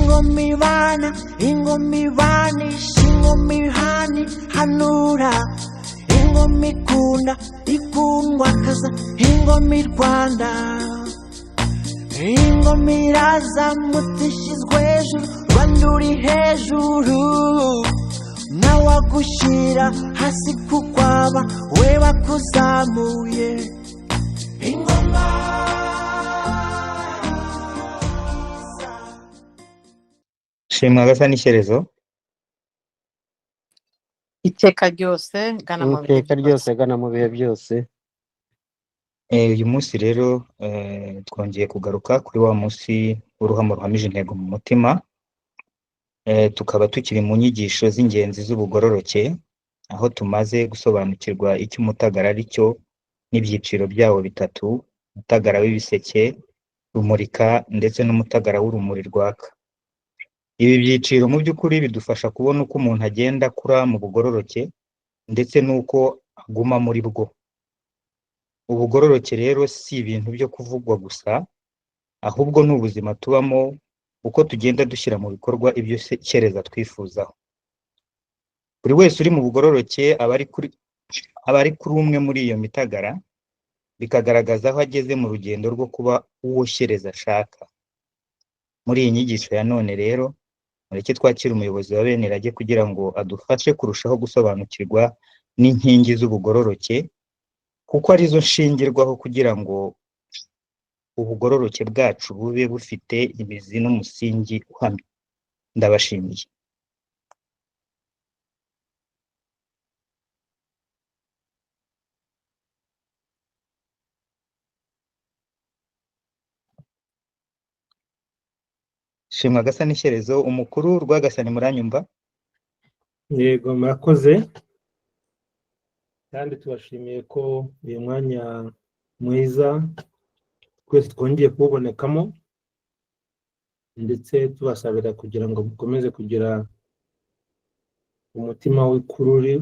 ingoma ibana ingoma ibanisha ingoma ihani hanura ingoma ikunda ikundwa kaza ingoma irwanda ingoma iraza mutishizwe hejuru rwanda uri hejuru nawagushira hasi kukwaba we bakuzamuye ingoma shimwa gasa n'ishyerezo iteka ryose gana mu bihe iteka ryose gana mu bihe byose. uyu munsi rero twongeye kugaruka kuri wa munsi w'uruhamo ruhamije intego mu mutima. Tukaba tukiri mu nyigisho z'ingenzi z'ubugororoke, aho tumaze gusobanukirwa icyo umutagara ari cyo n'ibyiciro byawo bitatu: umutagara w'ibiseke, rumurika ndetse n'umutagara w'urumuri rwaka. Ibi byiciro mu by'ukuri bidufasha kubona uko umuntu agenda akura mu bugororoke ndetse n'uko aguma muri bwo. Ubugororoke rero si ibintu byo kuvugwa gusa, ahubwo ni ubuzima tubamo uko tugenda dushyira mu bikorwa ibyo Cyereza twifuzaho. Buri wese uri mu bugororoke aba ari kuri umwe muri iyo mitagara, bikagaragaza aho ageze mu rugendo rwo kuba uwo Cyereza ashaka. Muri iyi nyigisho ya none rero mureke twakira umuyobozi wa Benirage kugira ngo adufashe kurushaho gusobanukirwa n'inkingi z'ubugororoke, kuko arizo nshingirwaho kugira ngo ubugororoke bwacu bube bufite imizi n'umusingi uhamye. Ndabashimiye. Shimwa gasa n'ishyerezo, umukuru Rwagasani muranyumva? Yego murakoze, kandi tubashimiye ko uyu mwanya mwiza twese twongeye kuwubonekamo, ndetse tubasabira kugira ngo mukomeze kugira umutima w'ikururi,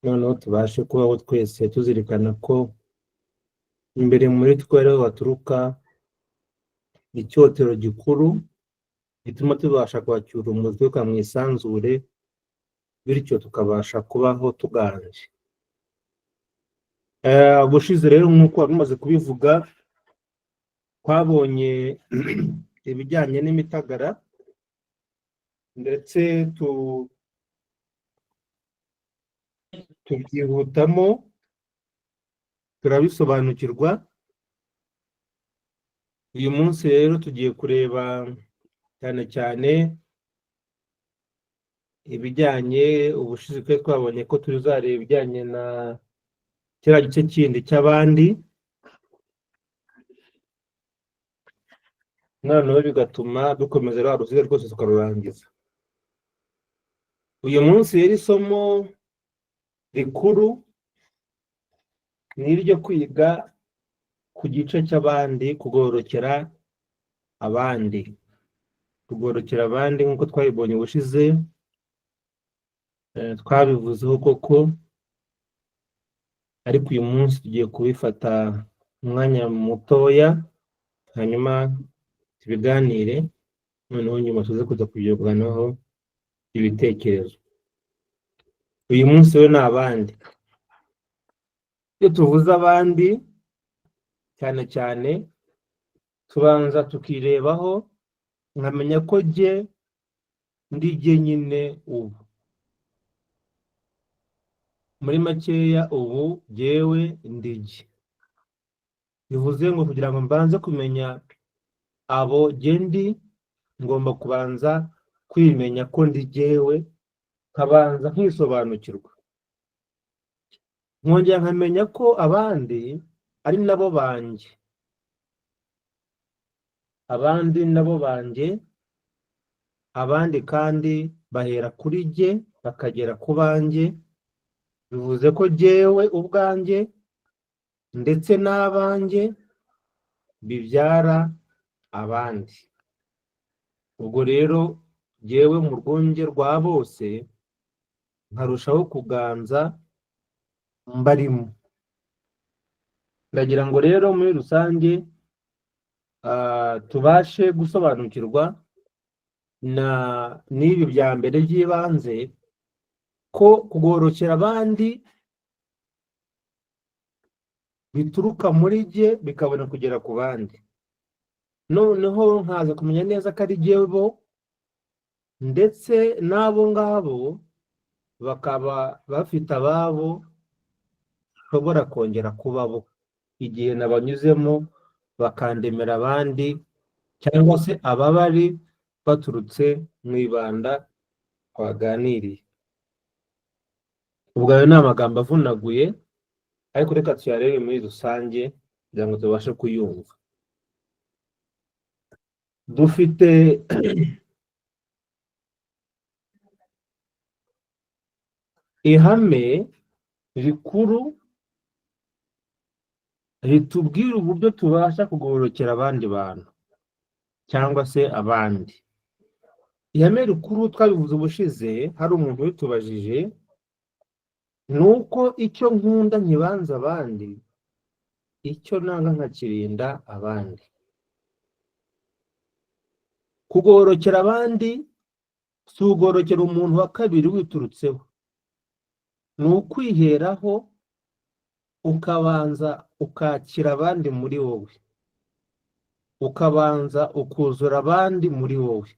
noneho tubashe kubaho twese tuzirikana ko imbere muri twe rero haturuka icyotero gikuru gituma tubasha kwakira umwuka mu isanzure, bityo tukabasha kubaho tuganje. Ubushize rero nk'uko wari umaze kubivuga, twabonye ibijyanye n'imitagara ndetse tubyihutamo turabisobanukirwa. Uyu munsi rero tugiye kureba cyane cyane ibijyanye, ubushize twe twabonye ko tuzareba ibijyanye na kiriya gice kindi cy'abandi, noneho bigatuma dukomeza rwa ruziga rwose tukarurangiza. Uyu munsi rero isomo rikuru ni iryo kwiga ku gice cy'abandi, kugororokera abandi. Kugororokera abandi nk'uko twabibonye ubushize, twabivuzeho koko, ariko uyu munsi tugiye kubifata umwanya mutoya, hanyuma tubiganire, noneho nyuma tuze kuza kubyiganaho ibitekerezo. Uyu munsi we ni abandi. Iyo tuvuze abandi cyane cyane tubanza tukirebaho, nkamenya ko ndi nyine ubu. Muri makeya ubu jyewe ndi. Bivuze ngo kugira ngo mbanze kumenya abo ndi, ngomba kubanza kwimenya ko ndi jyewe, nkabanza nkisobanukirwa. Nkongera nkamenya ko abandi ari nabo banjye. Abandi nabo banjye, abandi kandi bahera kuri jye bakagera ku banjye. Bivuze ko jyewe ubwanjye ndetse n'abanjye bibyara abandi. Ubwo rero jyewe mu rwunge rwa bose nkarushaho kuganza mbarimo. Ndagira ngo rero muri rusange tubashe gusobanukirwa n'ibi bya mbere by'ibanze, ko kugorokera abandi bituruka muri jye bikabona kugera ku bandi, noneho nkaza kumenya neza ko ari jye bo, ndetse n'abo ngabo bakaba bafite ababo bashobora kongera kuba bo igihe nabanyuzemo bakandemera abandi, cyangwa se ababari baturutse mu ibanda twaganiriye. Ubwo ayo ni amagambo avunaguye, ariko reka tuyarebe muri rusange kugira ngo tubashe kuyumva. Dufite ihame rikuru ritubwira uburyo tubasha kugororokera abandi bantu cyangwa se abandi. Ihame rikuru twabivuze ubushize, hari umuntu witubajije, ni uko icyo nkunda nkibanza abandi, icyo nanga nkakirinda abandi. Kugorokera abandi si ugorokera umuntu wa kabiri witurutseho, ni ukwiheraho ukabanza ukakira abandi muri wowe, ukabanza ukuzura abandi muri wowe,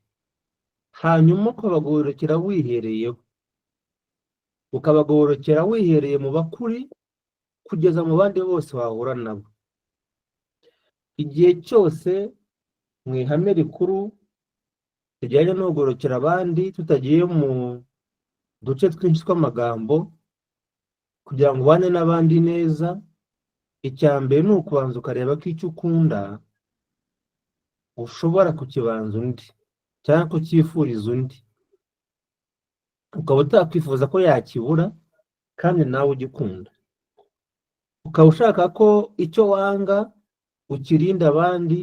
hanyuma ukabagorokera wihereyeho, ukabagorokera wihereye mu bakuri kugeza mu bandi bose wahura nabo. Igihe cyose mu ihame rikuru rijyanye no kugorokera abandi, tutagiye mu duce twinshi tw'amagambo, kugira ngo ubane n'abandi neza, icya mbere ni ukubanza ukareba ko icyo ukunda ushobora kukibanza undi cyangwa kucyifuriza undi, ukaba utakwifuza ko yakibura kandi nawe ugikunda, ukaba ushaka ko icyo wanga ukirinda abandi,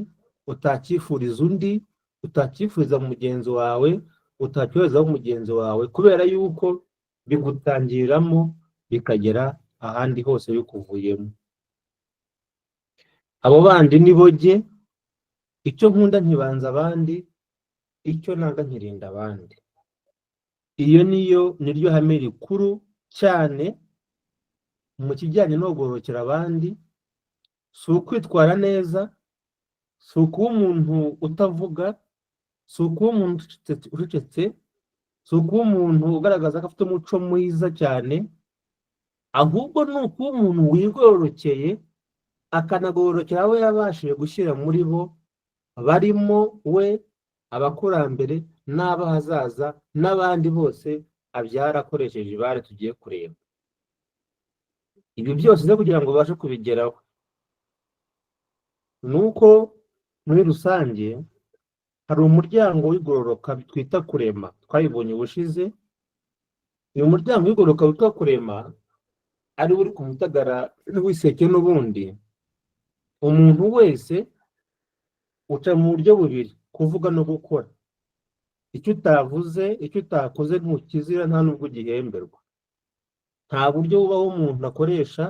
utacyifuriza undi, utacyifuriza mugenzi wawe, utacyifuriza mugenzi wawe, kubera yuko bigutangiramo bikagera ahandi hose bikuvuyemo. Abo bandi ni bo jye, icyo nkunda nkibanza abandi, icyo nanga nkirinda abandi. Iyo niryo hame rikuru cyane mu kijyanye no kugorokera abandi. Si ukwitwara neza, si ukuba umuntu utavuga, si ukuba umuntu ucecetse, si ukuba umuntu ugaragaza ko afite umuco mwiza cyane, ahubwo ni ukuba umuntu wigororokeye, akanagororokera abo yabashije gushyira muri bo, barimo we, abakurambere n'abahazaza n'abandi bose abyara akoresheje ibare tugiye kureba. Ibi byose rero kugira ngo ubashe kubigeraho, ni uko muri rusange hari umuryango w'igororoka twita kurema, twayibonye ubushize. Uyu muryango w'igororoka witwa kurema ari uri ku mutagara w'iseke. N'ubundi umuntu wese uca mu buryo bubiri, kuvuga no gukora. Icyo utavuze, icyo utakoze ntukizira, nta nubwo ugihemberwa. Nta buryo bubaho umuntu akoresha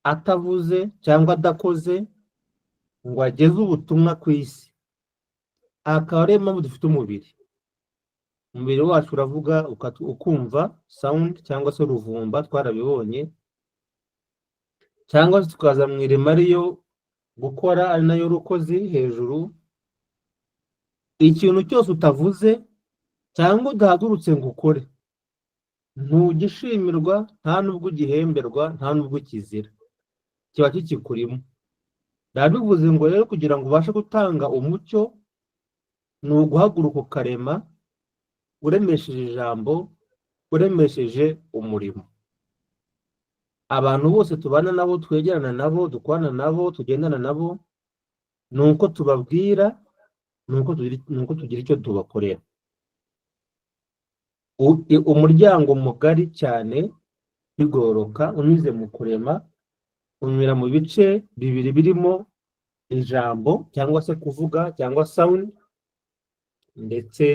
atavuze cyangwa adakoze ngo ageze ubutumwa ku isi. Akaba ariyo mpamvu dufite umubiri. Umubiri wacu uravuga ukumva sound cyangwa se uruvumba, twarabibonye. Cyangwa se tukaza mu irema ariyo gukora, ari nayo rukozi hejuru. Ikintu cyose utavuze cyangwa udahagurutse ngo ukore, ntugishimirwa, nta nubwo ugihemberwa, nta nubwo ukizira, kiba kikikurimo. Ndabivuze ngo rero kugira ngo ubashe gutanga umucyo, ni uguhaguruka ukarema, uremesheje ijambo, uremesheje umurimo. Abantu bose tubana nabo, twegerana nabo, dukorana nabo, tugendana nabo, ni uko tubabwira, ni uko tugira icyo tubakorera. Umuryango mugari cyane w'igororoka unyuze mu kurema, unyura mu bice bibiri birimo ijambo cyangwa se kuvuga cyangwa sound, ndetse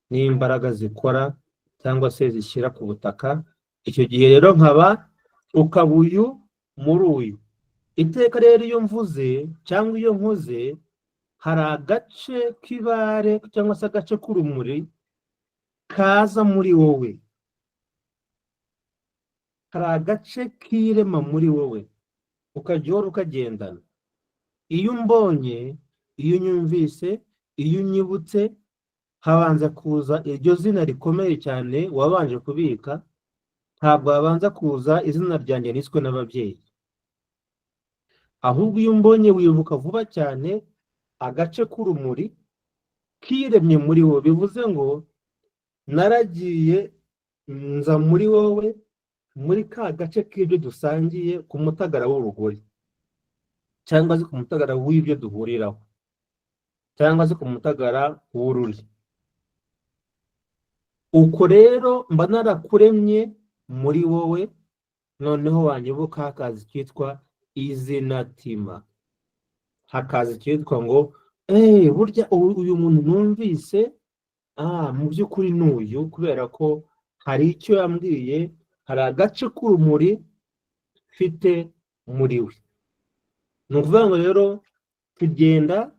n'imbaraga zikora cyangwa se zishyira ku butaka. Icyo gihe rero nkaba ukaba uyu muri uyu. Iteka rero iyo mvuze cyangwa iyo nkoze, hari agace k'ibare cyangwa se agace k'urumuri kaza muri wowe, hari agace kirema muri wowe ukajya uhora ukagendana. Iyo umbonye, iyo unyumvise, iyo unyibutse, habanza kuza iryo zina rikomeye cyane wabanje kubika, ntabwo habanza kuza izina ryanjye niswe n'ababyeyi. Ahubwo iyo umbonye wibuka vuba cyane agace k'urumuri kiremye muri wowe. Bivuze ngo naragiye nza muri wowe, muri ka gace k'ibyo dusangiye ku mutagara w'urugori, cyangwa se ku mutagara w'ibyo duhuriraho, cyangwa se ku mutagara w'ururi. Uko rero mba narakuremye muri wowe, noneho wanyibuka hakaza icyitwa izinatima, hakaza icyitwa ngo burya uyu muntu numvise, mu by'ukuri n'uyu, kubera ko hari icyo yambwiye, hari agace k'urumuri mfite muri we. Ni ukuvuga ngo rero tugenda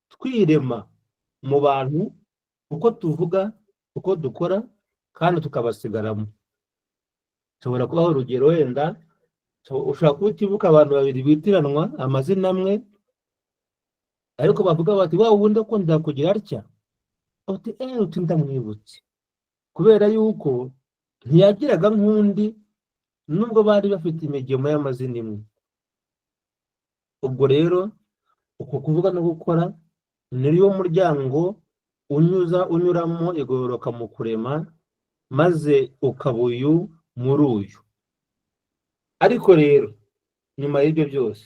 twirema mu bantu uko tuvuga, uko dukora, kandi tukabasigaramo. Ushobora kubaho urugero, wenda ushobora kuba utibuka abantu babiri bitiranwa amazina amwe, ariko bavuga bati wa wundi ko ndakugira atya, uti ndamwibutse, kubera yuko ntiyagiraga nk'undi nubwo bari bafite imigemo y'amazina imwe. Ubwo rero uko kuvuga no gukora niyo muryango unyuramo igororoka mu kurema, maze ukaba uyu muri uyu. Ariko rero nyuma y'ibyo byose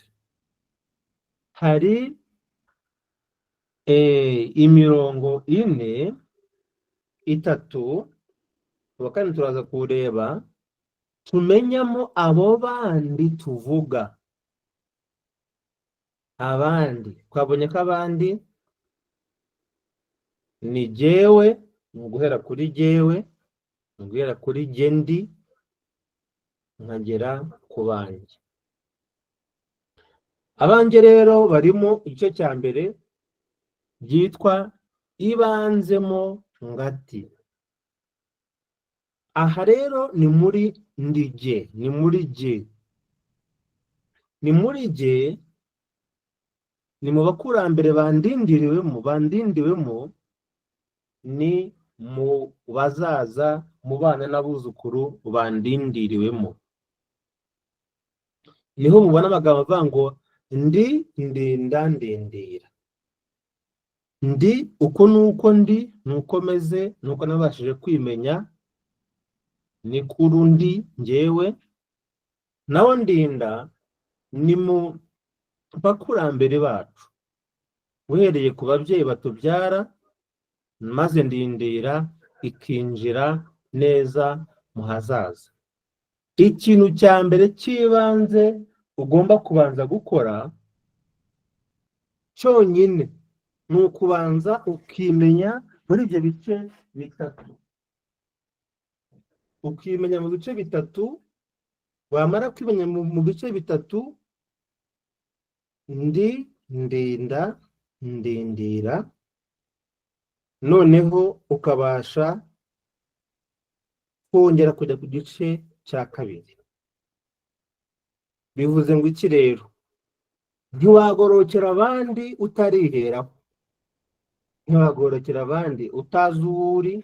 hari imirongo ine, itatu, uwa kane turaza kureba, tumenyamo abo bandi tuvuga. Abandi twabonye ko abandi ni jyewe, ni uguhera kuri jyewe, ni uguhera kuri jye ndi, nkagera ku banjye. Abanjye rero barimo igice cya mbere byitwa ibanzemo ngati. Aha rero ni muri ndige, ni muri jye, ni muri jye, ni mu bakurambere bandindiwemo, ni mu bazaza, mu bana n'abuzukuru bandindiriwemo. Niho mubona amagambo avuga ngo ndi, ndinda, ndindira. Ndi uko nuko ndi, nuko meze, nuko nabashije kwimenya, ni kuri undi njyewe. Naho ndinda ni mu bakurambere bacu, uhereye ku babyeyi batubyara, maze ndindira ikinjira neza mu hazaza. Ikintu cya mbere cy'ibanze ugomba kubanza gukora cyonyine ni ukubanza ukimenya muri ibyo bice bitatu. Ukimenya mu bice bitatu, wamara kwimenya mu bice bitatu, ndi, ndinda, ndindira, noneho ukabasha kongera kujya ku gice cya kabiri. Bivuze ngo iki rero? Ntiwagorokera abandi utariheraho, ntiwagorokera abandi utazi uwo uri,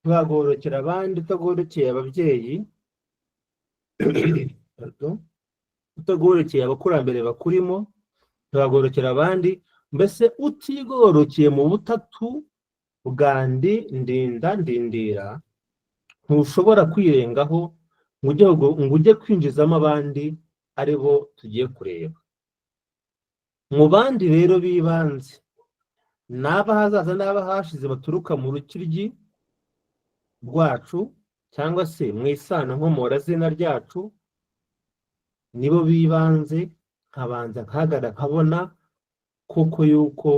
ntiwagorokera abandi utagorokeye ababyeyi, utagorokeye abakurambere bakurimo, ntiwagorokera abandi, mbese utigorokeye mu butatu bwa ndi, ndinda, ndindira, ntushobora kwirengaho ngo ujye kwinjizamo abandi ari bo tugiye kureba. Mu bandi rero b'ibanze, n'abahazaza n'abahashize baturuka mu rukiryi rwacu, cyangwa se mu isano nkomorazina ryacu, nibo b'ibanze. Nkabanza nkagara nkabona koko yuko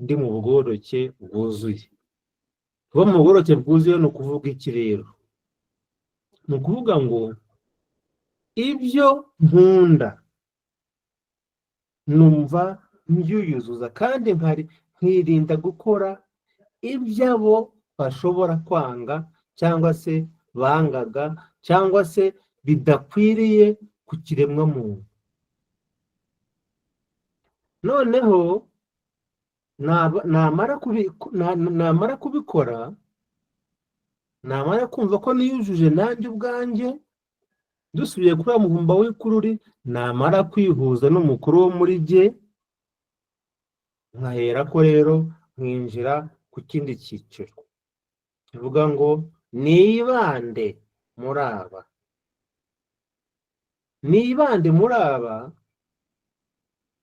ndi mu bworoke bwuzuye. Kuba mu bworoke bwuzuye ni ukuvuga iki rero? Ni ukuvuga ngo ibyo nkunda numva mbyuyuzuza kandi nkirinda gukora iby'abo bashobora kwanga cyangwa se bangaga cyangwa se bidakwiriye ku kiremwamuntu. Noneho namara kubikora, namara kumva ko niyujuje nanjye ubwanjye, dusubiye kuri wa muvumba w'ikururi, namara kwihuza n'umukuru wo muri jye, nkahera ko rero nkinjira ku kindi cyiciro kivuga ngo nibande muri aba. Nibande muri aba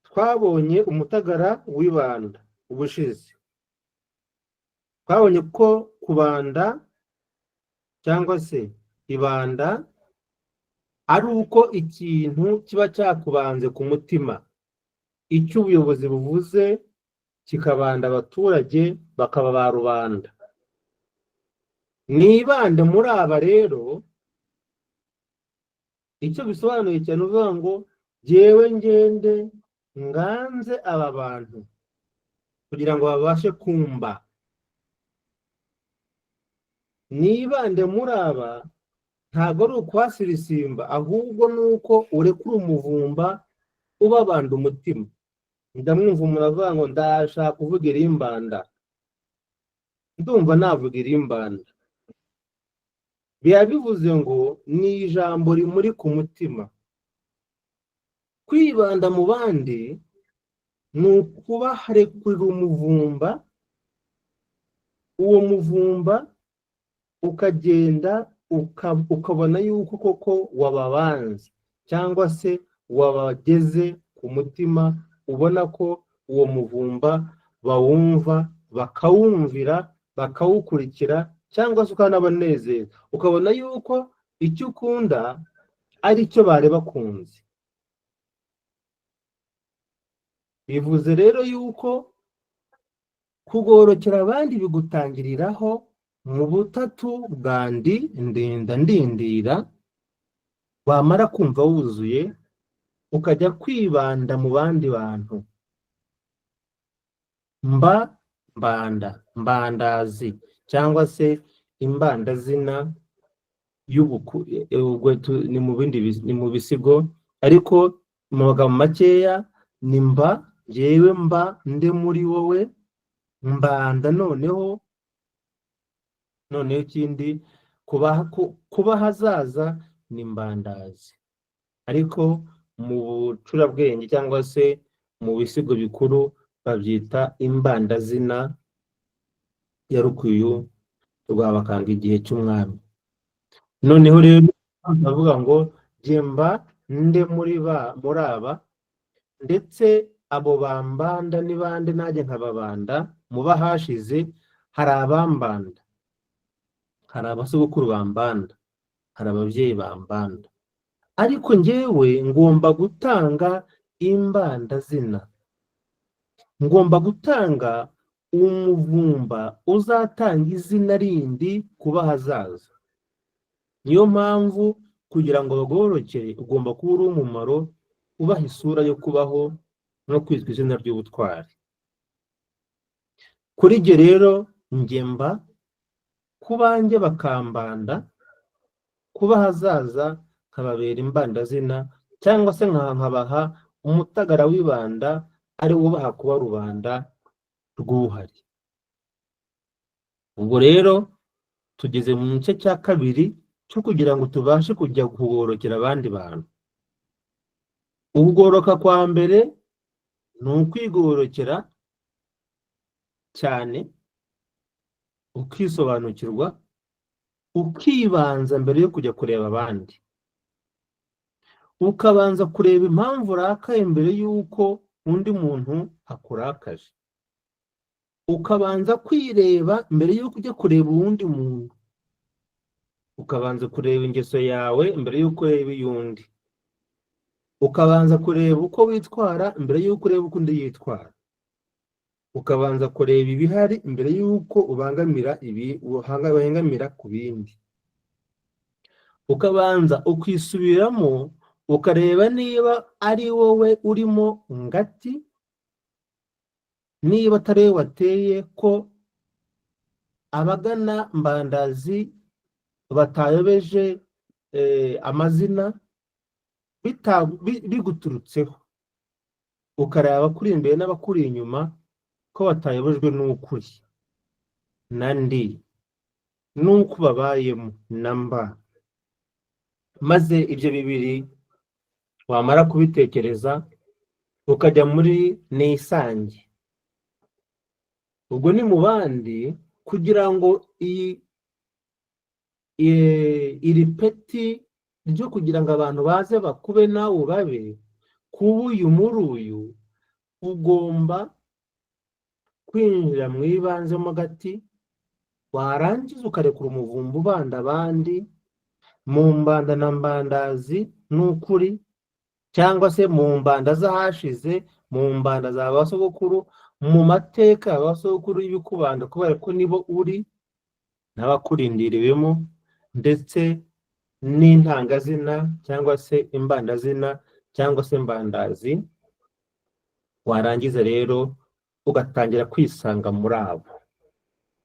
twabonye umutagara w'ibanda ubushize. Twabonye ko kubanda cyangwa se ibanda ari uko ikintu kiba cyakubanze ku mutima, icyo ubuyobozi buvuze kikabanda abaturage bakaba ba rubanda. Nibande muri aba rero icyo bisobanuye cyane uvuga ngo jyewe ngende nganze aba bantu kugira ngo babashe kumva. Nibande muri aba ntabwo ari ukwasirisimba, ahubwo ni uko urekura umuvumba ubabanda umutima. Ndamwumva umuntu avuga ngo ndashaka kuvuga irimbanda, ndumva navuga irimbanda. Biba bivuze ngo ni ijambo rimuri ku mutima. Kwibanda mu bandi ni ukubarekurira umuvumba, uwo muvumba ukagenda ukabona yuko koko wababanze cyangwa se wabageze ku mutima, ubona ko uwo muvumba bawumva, bakawumvira, bakawukurikira cyangwa se ukanabanezeza, ukabona yuko icyo ukunda ari cyo bari bakunze. Bivuze rero yuko kugorokera abandi bigutangiriraho mu butatu bwa ndi, ndenda, ndindira. Wamara kumva wuzuye ukajya kwibanda mu bandi bantu. Mbandazi cyangwa se imbandazina ni mu bindi, ni mu bisigo, ariko mu magambo makeya ni jyewe nde muri wowe, mbanda. Noneho ikindi kuba hazaza ni mbandazi, ariko mu bucurabwenge cyangwa se mu bisigo bikuru babyita imbandazina ya Rukuyu rwa Bakanga igihe cy'umwami. Noneho rero bavuga ngo jyemba nde muri aba, ndetse abo bambanda ni bande najye nkababanda. Muba hashize hari abambanda, hari abasogokuru bambanda, hari ababyeyi bambanda, ariko njyewe ngomba gutanga imbandazina, ngomba gutanga umuvumba uzatanga izina rindi kuba hazaza. Niyo mpamvu kugira ngo bagorokere ugomba kuba uri umumaro, ubaha isura yo kubaho no kwitwa izina ry'ubutwari. Kuri jye rero njyemba kubanjye bakambanda, kuba hazaza nkababera imbandazina, cyangwa se nkabaha umutagara w'ibanda ari wubaha kuba rubanda rw'uhari. Ubwo rero tugeze mu gice cya kabiri cyo kugira ngo tubashe kujya kugorokera abandi bantu. Ubugoroka kwa mbere ni ukwigorokera cyane, ukisobanukirwa, ukibanza mbere yo kujya kureba abandi, ukabanza kureba impamvu urakaye mbere y'uko undi muntu akurakaje, ukabanza kwireba mbere y'uko ujya kureba uwundi muntu, ukabanza kureba ingeso yawe mbere y'uko ureba iy'undi, ukabanza kureba uko witwara mbere y'uko ureba uko undi yitwara, ukabanza kureba ibihari mbere y'uko ubangamira ku bindi, ukabanza ukisubiramo ukareba niba ari wowe urimo ngati niba atari we wateye ko abagana Mbandazi batayobeje amazina biguturutseho, ukareba abakuri imbere n'abakuri inyuma ko batayobejwe n'ukuri nandi n'uko babayemo namba, maze ibyo bibiri wamara kubitekereza ukajya muri nisange. Ubwo ni mu bandi kugira ngo iri peti ryo kugira ngo abantu baze bakube nawe ubabe kuba uyu muri uyu, ugomba kwinjira mu ibanze mo gati, warangiza ukarekura umuvumba ubanda abandi mu mbanda na Mbandazi n'ukuri, cyangwa se mu mbanda z'ahashize, mu mbanda za basogokuru, mu mateka ya basogokuru y'ibikubanda, kubera ko nibo uri n'abakurindiriwemo, ndetse n'intangazina cyangwa se imbandazina cyangwa se Mbandazi. Warangiza rero ugatangira kwisanga muri abo.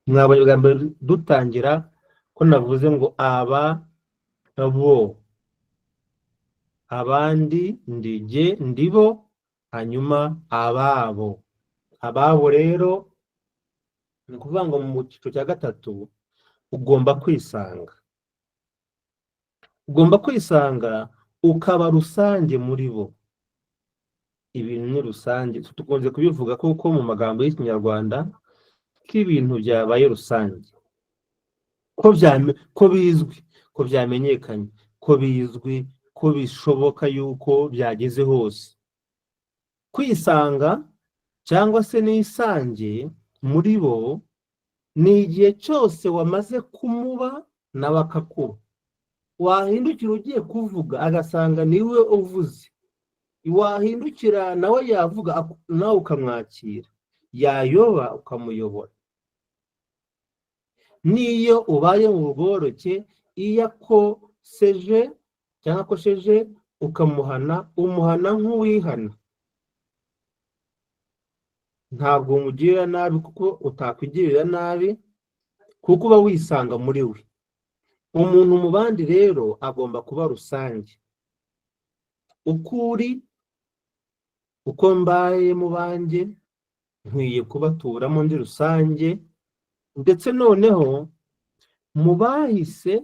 Mwabonye dutangira ko navuze ngo aba bo, abandi ndige ndibo, hanyuma ababo. Ababo rero ni ukuvuga ngo mu cyiciro cya gatatu ugomba kwisanga. Ugomba kwisanga ukaba rusange muri bo. Ibintu ni rusange, tukunze kubivuga kuko mu magambo y'Ikinyarwanda ko ibintu byabaye rusange, ko bizwi, ko byamenyekanye, ko bizwi, ko bishoboka yuko byageze hose. Kwisanga cyangwa se nisange muri bo ni igihe cyose wamaze kumuba nawe akakuba. Wahindukira ugiye kuvuga agasanga niwe uvuze, wahindukira nawe yavuga nawe ukamwakira, yayoba ukamuyobora. Niyo ubaye mu bworoke, iyo akoseje cyangwa akosheje ukamuhana, umuhana nk'uwihana. Ntabwo umugirira nabi kuko utakwigirira nabi, kuko uba wisanga muri we. Umuntu mu bandi rero agomba kuba rusange. Uko uri, uko mbaye mu banjye, nkwiye kubaturamo ndi rusange. Ndetse noneho mu bahise,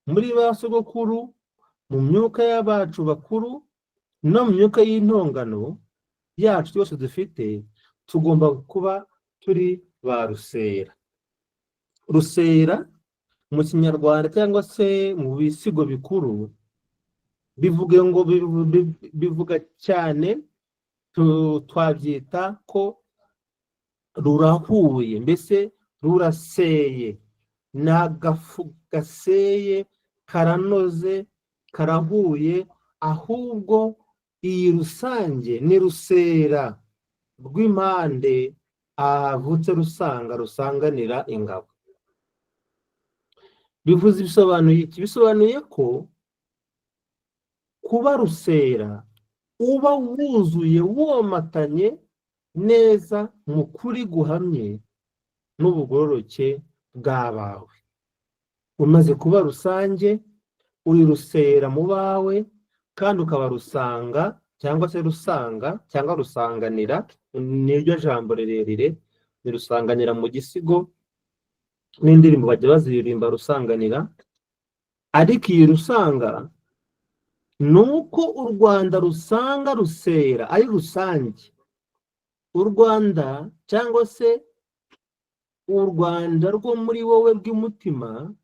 muri ba sogokuru, mu myuka y'abacu bakuru, no mu myuka y'intongano yacu yose dufite, tugomba kuba turi ba rusera. Rusera mu Kinyarwanda cyangwa se mu bisigo bikuru bivuga ngo bivuga cyane, twabyita ko rurahuye, mbese ruraseye, ni agafu gaseye, karanoze, karahuye. Ahubwo iyi rusange ni rusera rw'impande, avutse rusanga, rusanganira ingabo. Bivuze ibisobanuye iki? Bisobanuye ko kuba rusera uba wuzuye, womatanye neza mu kuri guhamye n'ubugororoke bw'abawe. Umaze kuba rusange, uri rusera mu bawe, kandi ukaba rusanga cyangwa se rusanga cyangwa rusanganira. Niryo jambo rirerire, ni rusanganira mu gisigo n'indirimbo bajya baziririmba rusanganira. Ariko iyi rusanga ni uko u Rwanda rusanga rusera ari rusange. U Rwanda cyangwa se u Rwanda rwo muri wowe bw'umutima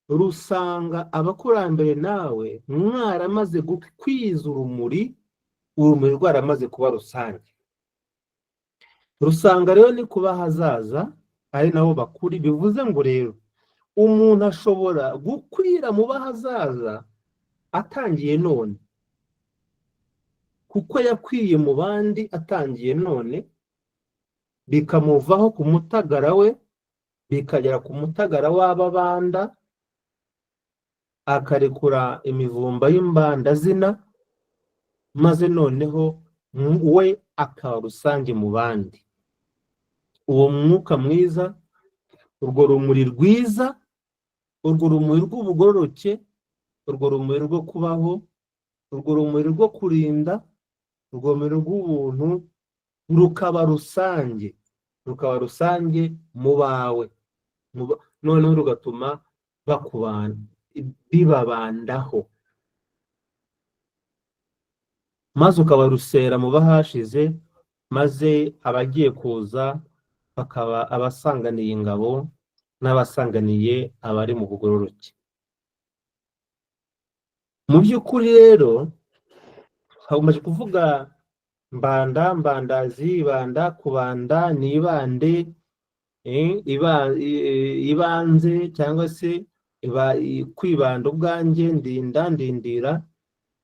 rusanga abakurambere nawe mwaramaze gukwiza urumuri, urumuri rwaramaze kuba rusange. Rusanga rero ni kuba hazaza ari nabo bakuri. Bivuze ngo rero umuntu ashobora gukwira mu bahazaza atangiye none, kuko yakwiye mu bandi atangiye none, bikamuvaho ku mutagara we, bikagera ku mutagara w'ababanda, akarekura imivumba y'imbandazina, maze noneho we akaba rusange mu bandi. uwo mwuka mwiza, urwo rumuri rwiza, urwo rumuri rw'ubugororoke, urwo rumuri rwo kubaho, urwo rumuri rwo kurinda, urwo rumuri rw'ubuntu rukaba rusange mu bawe, noneho rugatuma bibabandaho, maze ukabarusera mu bahashize, maze abagiye kuza bakaba abasanganiye ingabo n'abasanganiye abari mu bugororoke. Mu by'ukuri rero hamaze kuvuga mbanda, mbandazi, ibanda, kubanda, nibande, ibanze cyangwa se kwibanda ubwanjye, ndinda, ndindira.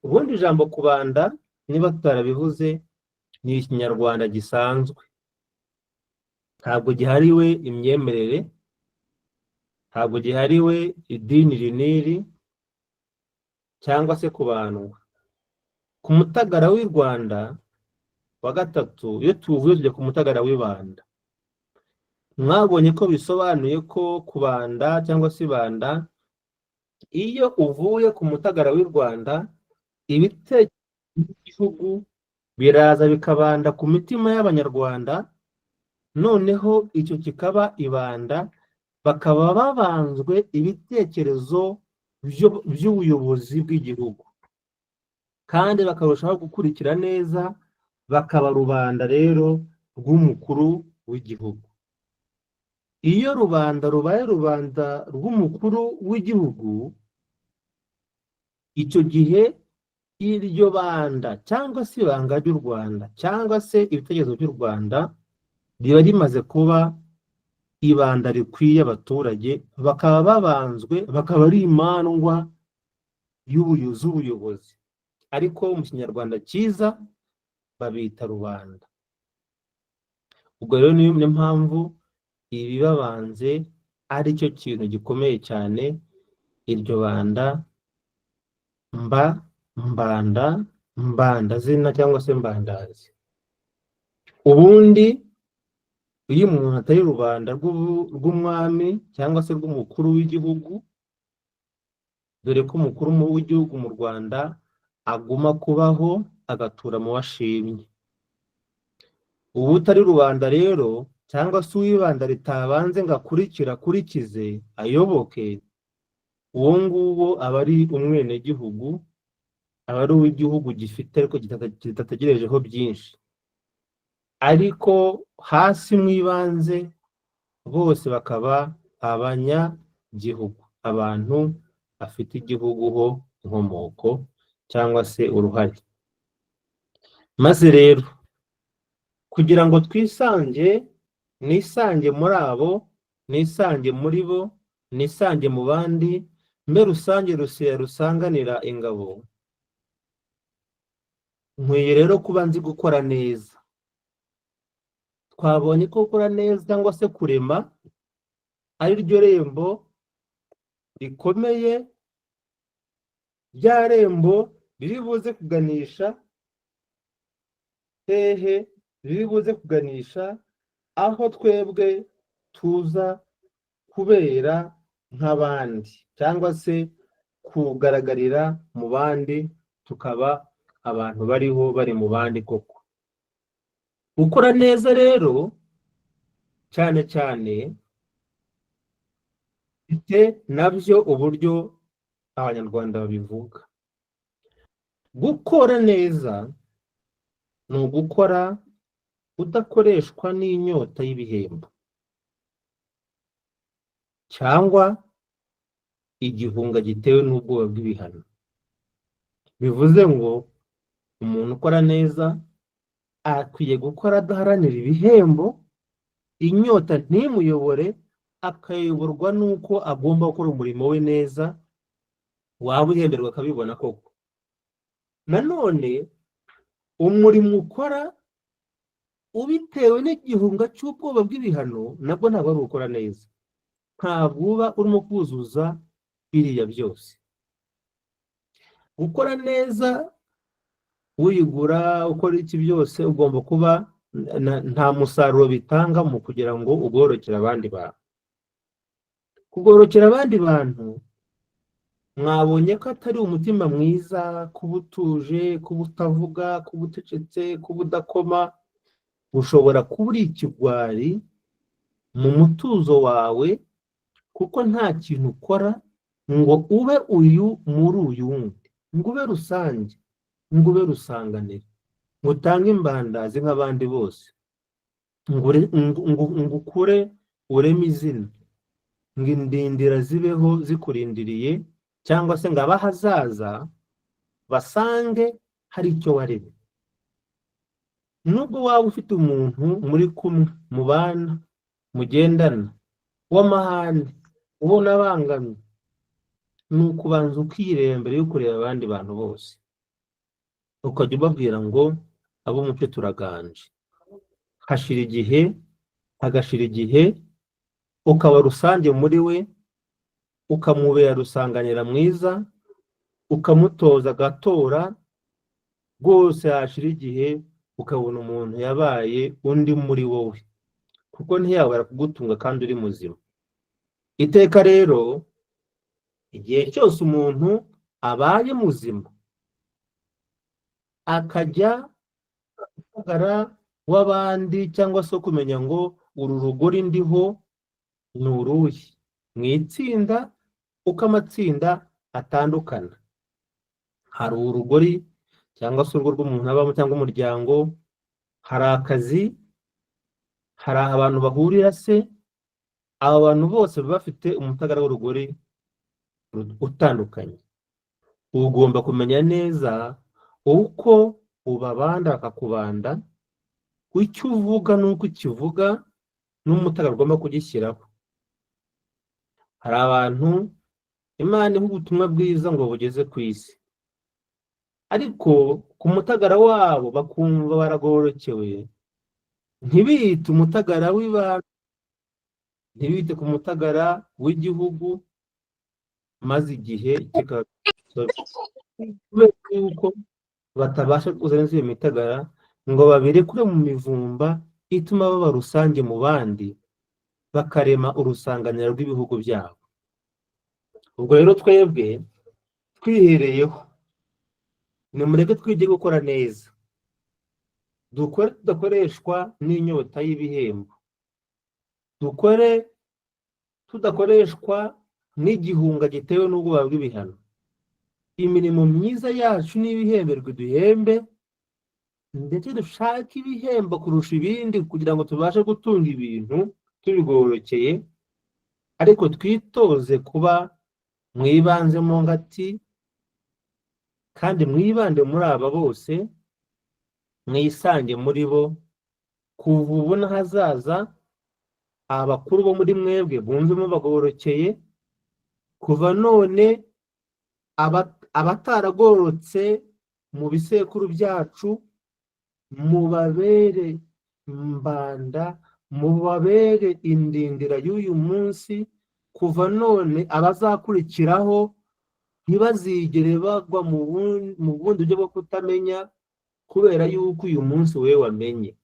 Ubundi ijambo kubanda niba tutarabivuze ni ikinyarwanda gisanzwe, ntabwo gihariwe imyemerere, ntabwo gihariwe idini riniri cyangwa se kubandwa. Ku mutagara w'i Rwanda wa gatatu, iyo tuvuye tujya ku mutagara w'ibanda, mwabonye ko bisobanuye ko kubanda cyangwa se ibanda, iyo uvuye ku mutagara w'i Rwanda, ibitekerezo by'igihugu biraza bikabanda ku mitima y'abanyarwanda, noneho icyo kikaba ibanda, bakaba babanzwe ibitekerezo by'ubuyobozi bw'igihugu, kandi bakarushaho gukurikira neza, bakaba rubanda rero rw'umukuru w'igihugu. Iyo rubanda rubaye rubanda rw'umukuru w'igihugu, icyo gihe iryo banda cyangwa se ibanga ry'u Rwanda cyangwa se ibitekerezo by'u Rwanda riba rimaze kuba ibanda rikwiye abaturage, bakaba babanzwe, bakaba ari imandwa z'ubuyobozi, ariko mu kinyarwanda cyiza babita rubanda. Ubwo rero niyo mpamvu ibibabanze ari cyo kintu gikomeye cyane, iryo banda, mbanda, mbandazina cyangwa se mbandazi. Ubundi iyo umuntu atari rubanda rw'umwami cyangwa se rw'umukuru w'igihugu, dore ko umukuru w'igihugu mu Rwanda aguma kubaho agatura mu washimye. Ubu utari rubanda rero cyangwa se uwibanda ritabanze ngo akurikize ayoboke, uwo nguwo aba ari umwenegihugu, aba ari uw'igihugu gifite ariko kidategerejeho byinshi, ariko hasi mu ibanze bose bakaba abanyagihugu, abantu bafite igihugu ho inkomoko cyangwa se uruhare. Maze rero kugira ngo nisange muri abo, nisange muri bo, nisange mu bandi, mbe rusange rusanganira ingabo, nkwiye rero kuba nzi gukora neza. Twabonye ko gukora neza cyangwa se kurema ari ryo rembo rikomeye, rya rembo riri buze kuganisha hehe, riri buze kuganisha aho twebwe tuza kubera nk'abandi cyangwa se kugaragarira mu bandi, tukaba abantu bari mu bandi koko. Gukora neza rero cyane cyane bite nabyo uburyo abanyarwanda babivuga. Gukora neza ni ugukora udakoreshwa n'inyota y'ibihembo cyangwa igihunga gitewe n'ubwoba bw'ibihano. Bivuze ngo umuntu ukora neza akwiye gukora adaharanira ibihembo, inyota ntimuyobore, akayoborwa n'uko agomba gukora umurimo we neza, waba uhemberwa akabibona koko. Nanone umurimo ukora ubitewe n'igihunga cy'ubwoba bw'ibihano, nabwo ntabwo ari gukora neza, ntabwo uba urimo kuzuza biriya byose. Gukora neza, uyigura, ukora iki byose, ugomba kuba nta musaruro bitanga mu kugira ngo ugorokere abandi bantu. Kugorokera abandi bantu mwabonye ko atari umutima mwiza, kuba utuje, kuba utavuga, kuba ucecetse, kuba udakoma. Ushobora kuba uri ikigwari mu mutuzo wawe, kuko nta kintu ukora ngo ube uyu muri uyu wundi, ngo ube rusange, ngo ube rusanganire, ngo utange imbandazi nk'abandi bose, ngo ukure ureme izina, ngo indindira zibeho zikurindiriye, cyangwa se ngo abahazaza basange hari icyo waremye. Nubwo waba ufite umuntu muri kumwe, mubana, mugendana, w'amahane, ubona abangamye, ni ukubanza ukireba mbere yo kureba abandi bantu bose, ukajya ubabwira ngo abo mucyo turaganje. Hagashira igihe ukaba rusange muri we, ukamubera rusanganira mwiza, ukamutoza agatora rwose. Hashira igihe ukabona umuntu yabaye undi muri wowe, kuko ntiyabura kugutunga kandi uri muzima. Iteka rero, igihe cyose umuntu abaye muzima akajya umutagara w'abandi, cyangwa se kumenya ngo uru rugori ndiho ni uruhe, mu itsinda uko amatsinda atandukana. Hari urugori cyangwa se urugo rw'umuntu abamo cyangwa umuryango, hari akazi, hari abantu bahurira se. Aba bantu bose baba bafite umutagara w'urugori utandukanye. Ugomba kumenya neza uko ubabanda bakakubanda, icyo uvuga n'uko ukivuga, n'umutagara ugomba kugishyiraho. Hari abantu Imana iha ubutumwa bwiza ngo bugeze ku isi, ariko ku mutagara wabo bakumva baragorokewe, ntibite umutagara w'ibanga, ntibite ku mutagara w'igihugu, maze igihe kubera yuko batabasha kuzana iyo mitagara ngo babire kure mu mivumba ituma baba rusange mu bandi, bakarema urusanganira rw'ibihugu byabo. Ubwo rero twebwe twihereyeho, nimureke twige gukora neza, dukore tudakoreshwa n'inyota y'ibihembo, dukore tudakoreshwa n'igihunga gitewe n'ubwoba bw'ibihano. Imirimo myiza yacu n'ibihemberwe duhembe, ndetse dushake ibihembo kurusha ibindi kugira ngo tubashe gutunga ibintu tubigororokeye, ariko twitoze kuba mwibanze mu ngati, kandi mwibande muri aba bose, mwisange muri bo. Kuva ubu n'ahazaza abakuru bo muri mwebwe bumvemo bagororokeye, kuva none abataragororotse mu bisekuru byacu mubabere mbanda, mubabere indindira y'uyu munsi. Kuva none abazakurikiraho ntibazigere bagwa mu bundi buryo bwo kutamenya, kubera yuko uyu munsi wewe wamenye.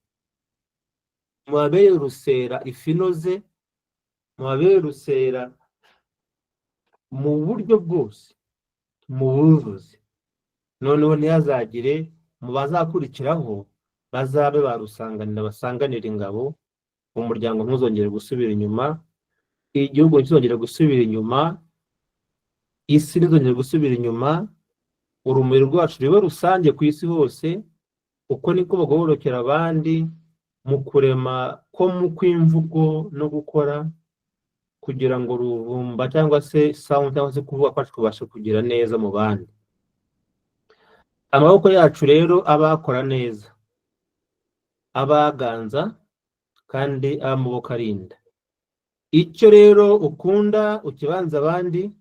Mubabere rusera ifinoze, mubabere rusera mu buryo bwose, mu buvuzi. Noneho ntihazagire mu bazakurikiraho bazabe barusanganira, basanganira ingabo. Umuryango ntuzongere gusubira inyuma, igihugu ntizongere gusubira inyuma, isi ntizongere gusubira inyuma. Urumuri rwacu rube rusange ku isi hose. Uko niko bagororokera abandi, mu kurema ko mu kw'imvugo no gukora, kugira ngo ruvumba cyangwa se sound cyangwa se kuvuga kwacu kubasha kugira neza mu bandi. Amaboko yacu rero abakora neza, abaganza, kandi amaboko arinda. Icyo rero ukunda ukibanza abandi,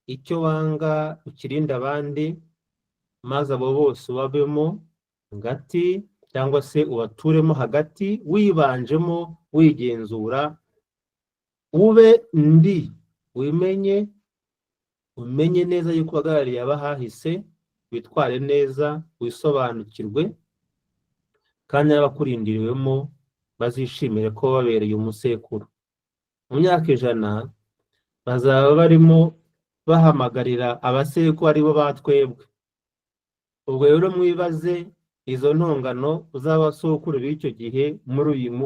icyo wanga ukirinda abandi, maze abo bose ubabemo hagati, cyangwa se ubaturemo hagati, wibanjemo wigenzura. Ube ndi wimenye, umenye neza yuko uhagarariye abahahise, witware neza, wisobanukirwe, kandi n'abakurindiriwemo bazishimire ko babereye umusekuru. Mu myaka 100 bazaba barimo bahamagarira abasekuru aribo batwebwe. Ubwo rero mwibaze izo ntongano z'abasokuru b'icyo gihe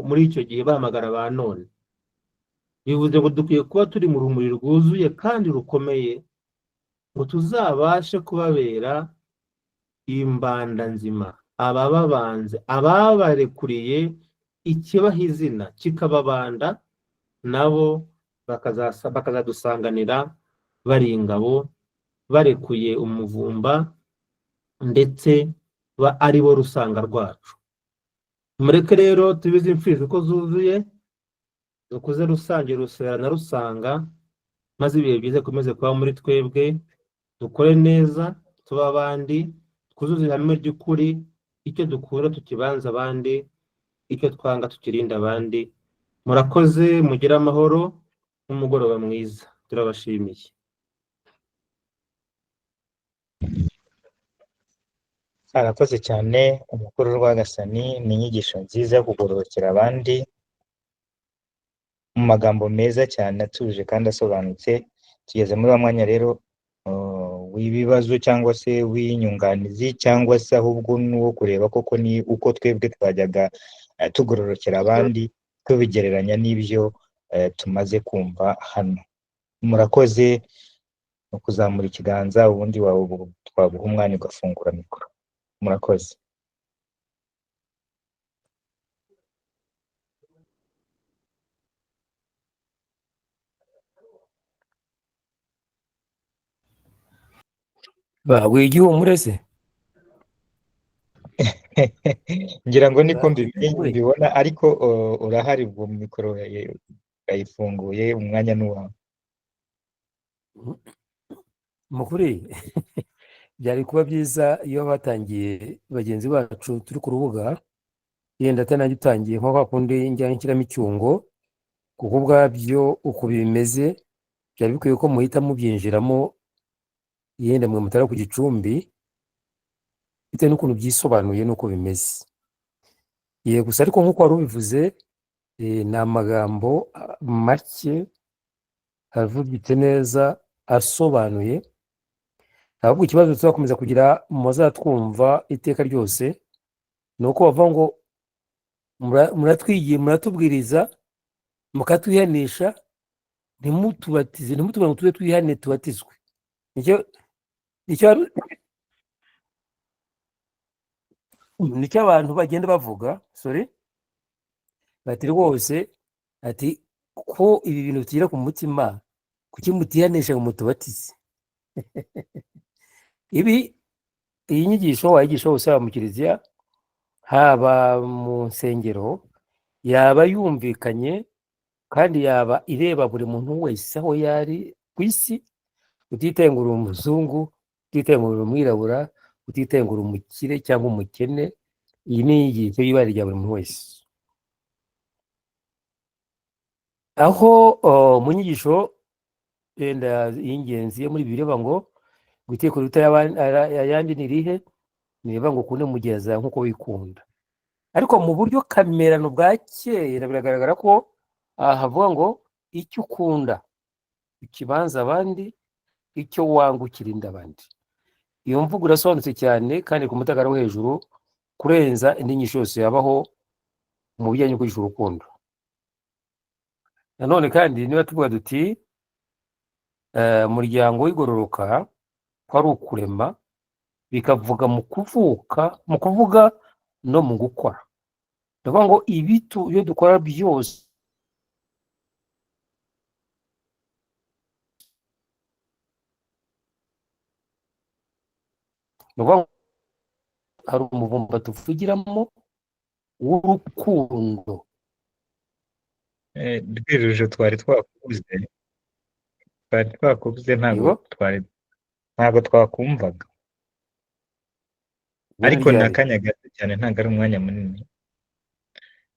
muri icyo gihe bahamagara ba none. Bivuze ngo dukwiye kuba turi mu rumuri rwuzuye kandi rukomeye ngo tuzabashe kubabera imbanda nzima, abababanze, ababarekuriye ikibaha izina kikababanda, nabo bakazadusanganira bari ingabo, barekuye umuvumba ndetse ari bo rusanga rwacu. Mureke rero tubize imfizi uko zuzuye, dukuze rusange rusera na rusanga, maze ibihe byiza bikomeze kuba muri twebwe, dukore neza, tuba abandi, twuzuze ihame ry'ukuri, icyo dukura tukibanza abandi, icyo twanga tukirinda abandi. Murakoze, mugire amahoro n'umugoroba mwiza, turabashimiye. Arakoze cyane umukuru Rwagasani, ni inyigisho nziza yo kugororokera abandi mu magambo meza cyane atuje kandi asobanutse. Tugeze muri wa mwanya rero w'ibibazo cyangwa se w'inyunganizi, cyangwa se ahubwo n'uwo kureba koko ni uko twebwe twajyaga tugororokera abandi tubigereranya n'ibyo tumaze kumva hano. Murakoze no kuzamura ikiganza, ubundi twaguha umwanya ugafungura mikoro. Murakoze. wigiye umurese ngira ngo niko mbibona, ariko urahari, ubwo mikoro yayifunguye, umwanya n'uwawe. mukuri byari kuba byiza iyo batangiye bagenzi bacu turi ku rubuga, yenda atanajya utangiye nko kwakundi njyana nshyiramo icyungo, kuko ubwabyo uko bimeze byari bikwiye ko muhita mubyinjiramo, yenda mwe mutara ku gicumbi bitewe n'ukuntu byisobanuye n'uko bimeze. Ye gusa ariko nk'uko wari ubivuze, ni amagambo make avugitse neza asobanuye. Ahubwo ikibazo tuzakomeza kugira muzatwumva iteka ryose ni uko bavuga ngo muratwigiye, muratubwiriza, mukatwihanisha, ntimutubatize, ntimutubwire ngo tube twihane tubatizwe. Nicyo abantu bagenda bavuga, bati rwose, ati ko ibi bintu tugira ku mutima, kuki mutihanisha ngo mutubatize? Iyi nyigisho wayigisha hose, haba mu kiliziya, haba mu nsengero, yaba yumvikanye kandi yaba ireba buri muntu wese aho yari ku isi, utitengura umuzungu, utitengura umwirabura, utitengura umukire cyangwa umukene. Iyi ni inyigisho y'ibara rya buri muntu wese. Aho mu nyigisho yenda y'ingenzi yo muri Bibiliya ngo iteko riruta ayandi ni irihe? Ni irivuga ngo ukunde mugenzi wawe nk'uko wikunda. Ariko mu buryo kamerano bwa kera biragaragara ko havuga ngo icyo ukunda ukibanza abandi, icyo wanga ukirinda abandi. Iyo mvugo irasobanutse cyane kandi ku mutakara wo hejuru kurenza indi nyinshi yose yabaho mu bijyanye no kugisha urukundo. Nanone kandi niba tuvuga duti umuryango w'igororoka ko ari ukurema, bikavuga mu kuvuga no mu gukora. Ndavuga ngo iyo dukora byose hari umuvumba tuvugiramo w'urukundo. Rwiruje twari twakubuze ntabwo twakumvaga, ariko ni akanya gato cyane, ntabwo ari umwanya munini.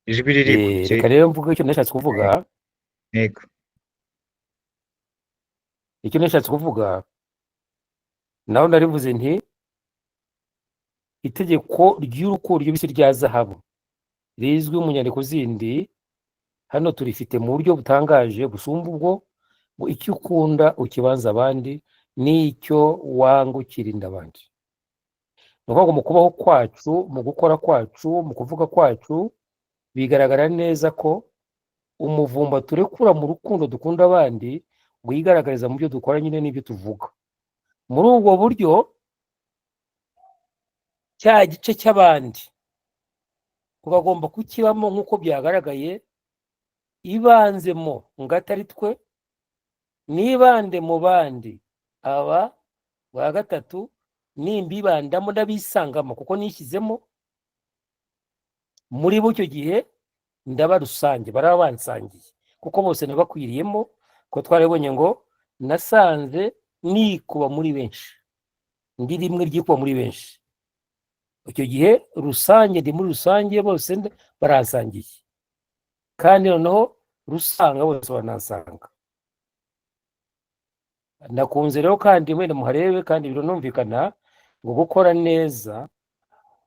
Ijwi riri reka rero mvuga icyo nashatse kuvuga. Yego, icyo nashatse kuvuga naho narivuze nti itegeko ry'urukundo ry'ibisi rya zahabu rizwi mu nyandiko zindi, hano turifite mu buryo butangaje busumba ubwo, ngo icyo ukunda ukibanza abandi n'icyo wanga ukirinda abandi. Ni ukuvuga ngo mu kubaho kwacu, mu gukora kwacu, mu kuvuga kwacu, bigaragara neza ko umuvumba turekura mu rukundo dukunda abandi wigaragariza mu byo dukora nyine n'ibyo tuvuga. Muri ubwo buryo cya gice cy'abandi tugomba kukibamo nk'uko byagaragaye, ibanzemo ngo atari twe, nibande mu bandi aba bwa gatatu, nimbibandamo ndabisangamo kuko nishyizemo muri bo, icyo gihe ndaba rusange, baraba bansangiye kuko bose nabakwiriyemo, ko twarabonye ngo nasanze nikuba muri benshi, ndi rimwe ryikuba muri benshi. Icyo gihe rusange, ndi muri rusange, bose baransangiye, kandi noneho rusanga bose banansanga. Nakunze rero kandi mwene muharebe, kandi biranumvikana ngo gukora neza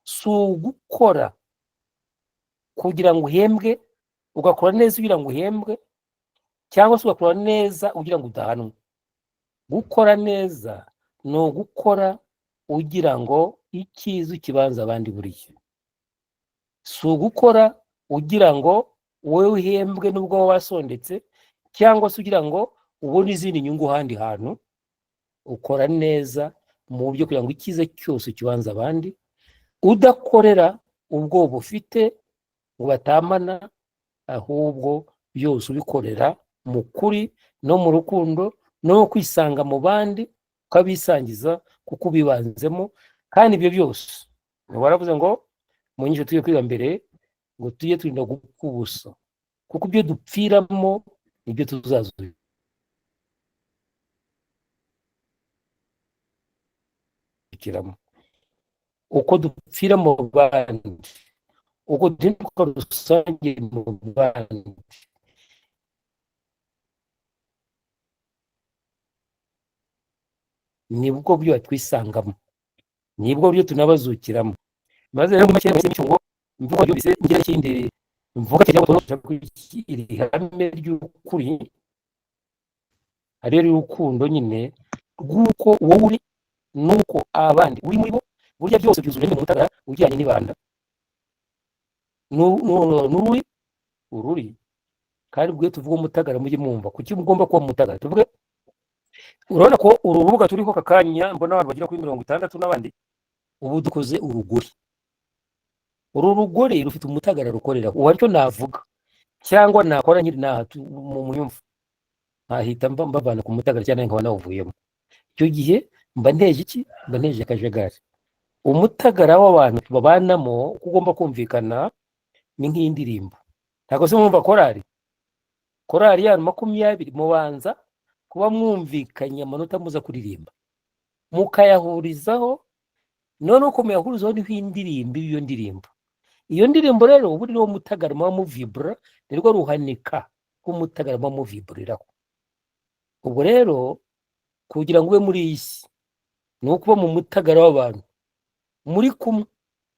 si ugukora kugira ngo uhembwe, ugakora neza ugira ngo uhembwe, cyangwa se ugakora neza ugira ngo udahanwe. Gukora neza ni ugukora ugira ngo icyiza ukibanza abandi buriya. Si ugukora ugira ngo wowe uhembwe n'ubwo waba wasondetse, cyangwa se ugira ngo ubone izindi nyungu ahandi hantu. Ukora neza mu buryo kugira ngo icyiza cyose ukibanza abandi, udakorera ubwoba ufite ngo batamana, ahubwo byose ubikorera mu kuri no mu rukundo no kwisanga mu bandi, ukabisangiza kuko ubibanzemo. Kandi ibyo byose baravuze ngo mu nyinshi tujye kwiga mbere ngo tujye turinda gupfa ubusa, kuko ibyo dupfiramo nibyo tuzazurira. Uko dupfira mu bandi, uko duhinduka rusange mu bandi, nibwo byo twisangamo, nibwo byo tunabazukiramo. Maze rero mu make ngo mvuga byose ngira ikindi mvuga cyangwa tunoza iri hame ry'ukuri, ari urukundo nyine rw'uko wowe uri nuko abandi uri muri bo, burya byose byuzuye mu mutagara ujyanye n'ibanda n'ururi ururi. Kandi ubwo tuvuga umutagara mujye mwumva kuki mugomba kuba mutagara. Tuvuge, urabona ko uru rubuga turiho aka kanya mbona abantu bagera kuri 60 n'abandi, ubu dukoze urugori. Uru rugori rufite umutagara rukorera, uwo aricyo navuga cyangwa nakora nyiri mu muyumva, ahita mbavana ku mutagara cyane nkaba nawuvuyemo. Icyo gihe mba nteje iki? Mba nteje akajagari. Umutagara w'abantu babanamo ugomba kumvikana ni nk'indirimbo. Ntabwo se mwumva korari ya 20 mubanza kuba mwumvikanye amanota muza kuririmba, mukayahurizaho, none uko muyahurizaho niho indirimbo, iyo ndirimbo. Iyo ndirimbo rero ubu niwo mutagara muba muvibura, nirwo ruhanika rw'umutagara muba muviburiraho. Ubwo rero kugira ngo ube muri iyi si ni ukuba mu mutagara w'abantu muri kumwe,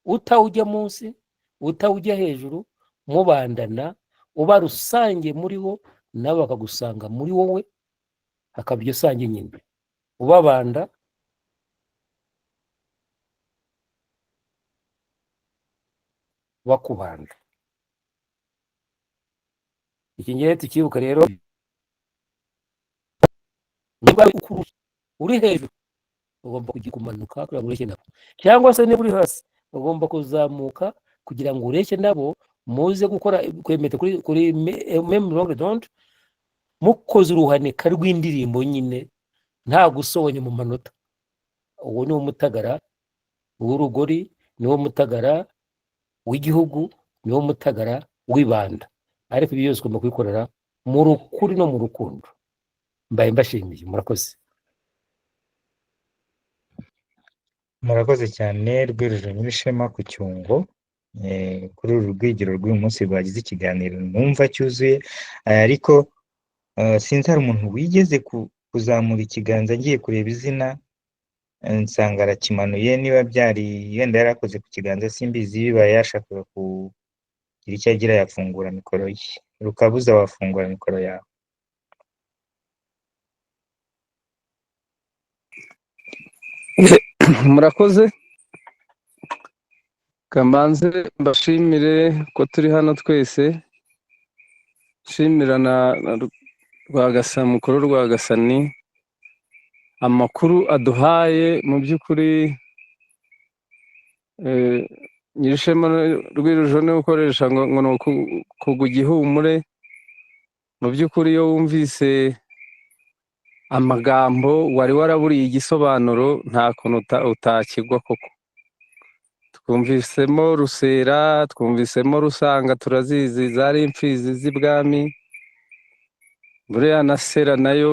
utawujya munsi utawujya hejuru, mubandana, uba rusange muri bo nabo bakagusanga muri wowe, hakaba iryo sange nyine ubabanda bakubanda. Iki ngiye tukibuka rero, niba uri hejuru ugomba kujya kumanuka kugira ngo ureshye nabo, cyangwa se niba uri hasi ugomba kuzamuka kugira ngo ureshye nabo, muze gukora kwemeta kuri meme longue d'onde, mukoze uruhanika rw'indirimbo nyine nta gusobanya mu manota. Uwo ni umutagara w'urugori, ni wo mutagara w'igihugu, ni wo mutagara w'ibanda. Ariko ibyo byose ugomba kubikorera mu rukuri no mu rukundo. Mbaye mbashimiye, murakoze. Murakoze cyane Rwiruje Nyirishema ku Cyungo, kuri uru rwigiro rw'uyu munsi rwagize ikiganiro numva cyuzuye. Ariko sinzi hari umuntu wigeze kuzamura ikiganza ngiye kureba izina nsanga arakimanuye, niba byari yenda yarakoze ku kiganza simbizi, biba yashakaga gira icyo agira yafungura mikoro ye. Rukabuza wafungura mikoro yawe. Murakoze. Kamanze mbashimire ko turi hano twese. Shimira na Rwagasa, mukuru Rwagasani, amakuru aduhaye mu by'ukuri. Nyirishema rw'irujo ni ukoresha ngo ni kugwa igihumure. Mu by'ukuri iyo wumvise amagambo wari waraburiye igisobanuro nta kuntu utakigwa koko. Twumvisemo Rusera, twumvisemo Rusanga, turazizi zari imfizi z'ibwami. Buriya na Sera nayo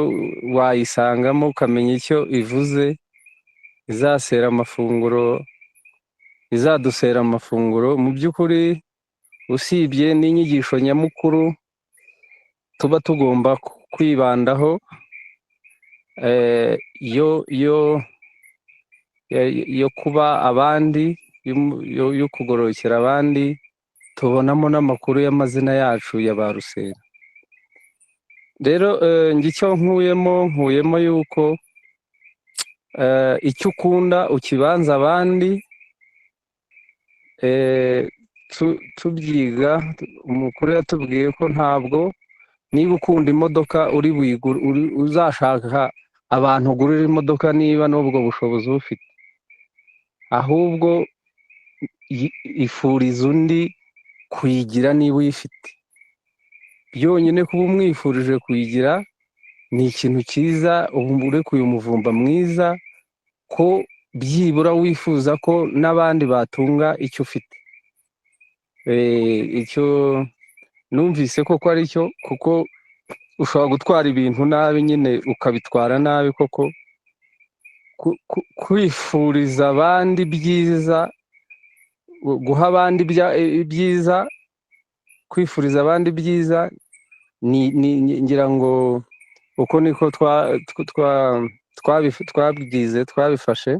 wayisangamo ukamenya icyo ivuze. Izadusera amafunguro. Mu by'ukuri usibye n'inyigisho nyamukuru tuba tugomba kwibandaho, yo kuba abandi, yo kugororokera abandi, tubonamo n'amakuru y'amazina yacu ya ba Rusera. Rero icyo nkuyemo yuko icyo ukunda ukibanza abandi. Tubyiga umukuru yatubwiye ko ntabwo niba ukunda imodoka uzashaka abantu ugurira imodoka niba n'ubwo bushobozi ufite, ahubwo ifuriza undi kuyigira niba uyifite. Byonyine kuba umwifurije kuyigira ni ikintu cyiza. Ubu urekuye umuvumba mwiza ko byibura wifuza ko n'abandi batunga icyo ufite. Icyo numvise koko ari cyo, kuko ushobora gutwara ibintu nabi nyine ukabitwara nabi koko. Kwifuriza abandi byiza, guha abandi ibyiza, kwifuriza abandi byiza, ngira ngo uko niko twabifashe.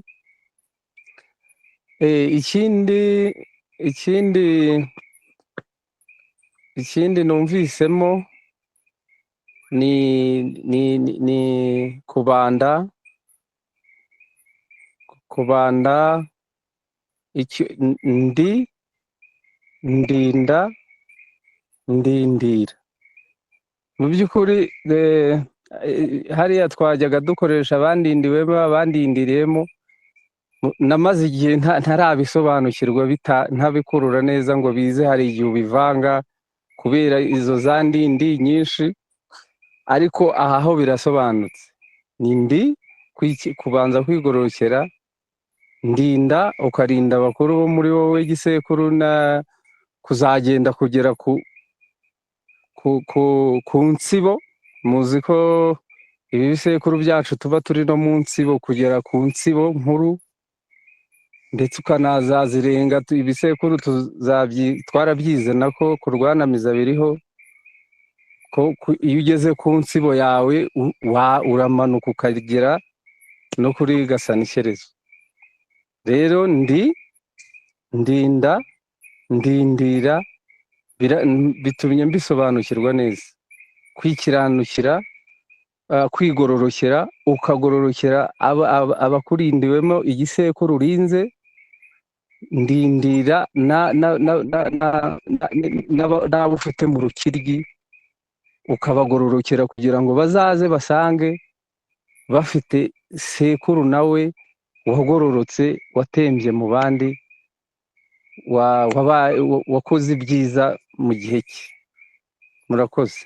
Ikindi numvisemo ni kubanda ndinda ndindira. Mu by'ukuri hariya twajyaga dukoresha abandindiriyemo. Namaze igihe ntarabisobanukirwa, ntabikurura neza ngo bize. Hari igihe ubivanga kubera izo za ndindi nyinshi, ariko aha ho birasobanutse. Ni kubanza kwigororokera, ndinda ukarinda abakuru bo muri wowe gisekuru, na kuzagenda kugera ku nsibo. Muzi ko ibi bisekuru byacu tuba turi no mu nsibo, kugera ku nsibo nkuru, ndetse ukanazazirenga. Ibisekuru twarabyize nako kurwanamiza biriho, ko iyo ugeze ku nsibo yawe uramanuka ukagera no kuri Gasanikerezo. Rero ndinda ndindira bitumye mbisobanukirwa neza. Kwikiranukira, kwigororokera, ukagororokera abakurindiwemo igisekuru urinze. Ndindira n'abo ufite mu rukiryi, ukabagororokera kugira ngo bazaze basange bafite sekuru nawe wagororotse, watembye mu bandi, wakoze ibyiza mu gihe cye. Murakoze.